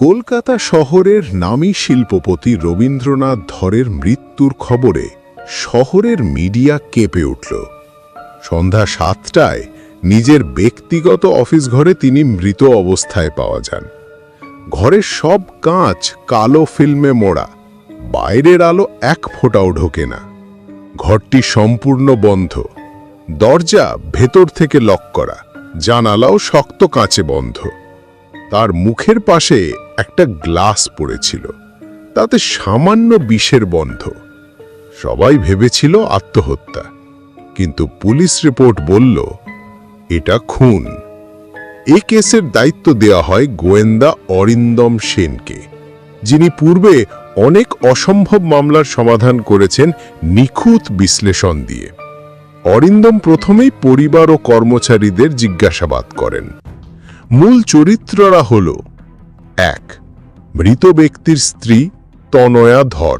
কলকাতা শহরের নামী শিল্পপতি রবীন্দ্রনাথ ধরের মৃত্যুর খবরে শহরের মিডিয়া কেঁপে উঠল। সন্ধ্যা 7টায় নিজের ব্যক্তিগত অফিস ঘরে তিনি মৃত অবস্থায় পাওয়া যান। ঘরের সব কাঁচ কালো ফিল্মে মোড়া, বাইরের আলো এক ফোঁটাও ঢোকে না। ঘরটি সম্পূর্ণ বন্ধ, দরজা ভেতর থেকে লক করা, জানালাও শক্ত কাঁচে বন্ধ। তার মুখের পাশে একটা গ্লাস পড়েছিল, তাতে সামান্য বিষের বন্ধ। সবাই ভেবেছিল আত্মহত্যা, কিন্তু পুলিশ রিপোর্ট বলল এটা খুন। এই কেসের দায়িত্ব দেওয়া হয় গোয়েন্দা অরিন্দম সেনকে, যিনি পূর্বে অনেক অসম্ভব মামলার সমাধান করেছেন নিখুঁত বিশ্লেষণ দিয়ে। অরিন্দম প্রথমেই পরিবার ও কর্মচারীদের জিজ্ঞাসাবাদ করেন। মূল চরিত্ররা হল: 1. মৃত ব্যক্তির স্ত্রী তনয়া ধর।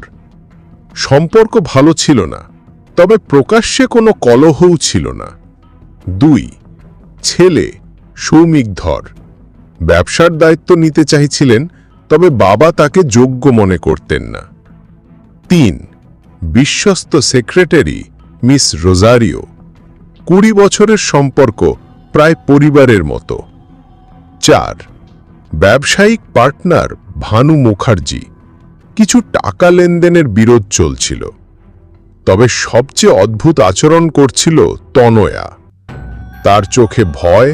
সম্পর্ক ভালো ছিল না, তবে প্রকাশ্যে কোনো কলহও ছিল না। 2. ছেলে সৌমিক ধর। ব্যবসার দায়িত্ব নিতে চাইছিলেন, তবে বাবা তাকে যোগ্য মনে করতেন না। 3. বিশ্বস্ত সেক্রেটারি মিস রোজারিও। 20 বছরের সম্পর্ক, প্রায় পরিবারের মতো। 4. ব্যবসায়িক পার্টনার ভানু মুখার্জি। কিছু টাকা লেনদেনের বিরোধ চলছিল, তবে সবচেয়ে অদ্ভুত আচরণ করছিল তনয়া। তার চোখে ভয়,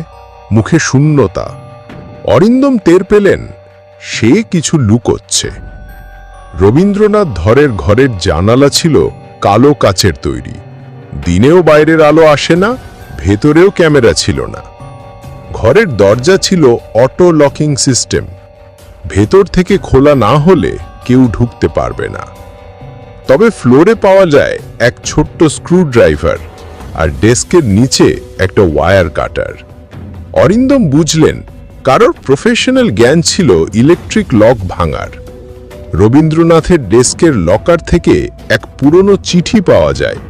মুখে শূন্যতা। অরিন্দম টের পেলেন সে কিছু লুকোচ্ছে। রবীন্দ্রনাথ ধরের ঘরের জানালা ছিল কালো কাচের তৈরি। দিনেও বাইরের আলো আসে না, ভেতরেও ক্যামেরা ছিল না। ঘরের দরজা ছিল অটো লকিং সিস্টেম, ভেতর থেকে খোলা না হলে কেউ ঢুকতে পারবে না। তবে ফ্লোরে পাওয়া যায় এক ছোট্ট স্ক্রুড্রাইভার, আর ডেস্কের নিচে একটা ওয়্যার কাটার। অরিন্দম বুঝলেন কারোর প্রফেশনাল জ্ঞান ছিল ইলেকট্রিক লক ভাঙার। রবীন্দ্রনাথের ডেস্কের লকার থেকে এক পুরনো চিঠি পাওয়া যায়।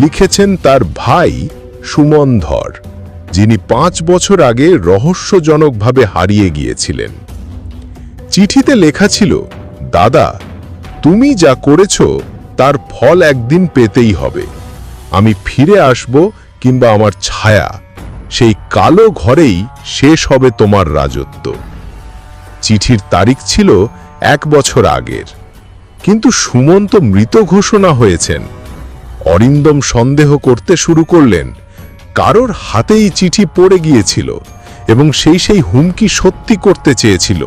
লিখেছেন তার ভাই সুমন ধর, যিনি 5 বছর আগে রহস্যজনকভাবে হারিয়ে গিয়েছিলেন। চিঠিতে লেখা ছিল, দাদা, তুমি যা করেছ তার ফল একদিন পেতেই হবে। আমি ফিরে আসব, কিংবা আমার ছায়া, সেই কালো ঘরেই শেষ হবে তোমার রাজত্ব। চিঠির তারিখ ছিল 1 বছর আগের, কিন্তু সুমন তো মৃত ঘোষণা হয়েছেন। অরিন্দম সন্দেহ করতে শুরু করলেন কারোর হাতেই চিঠি পড়ে গিয়েছিল, এবং সেই হুমকি সত্যি করতে চেয়েছিল।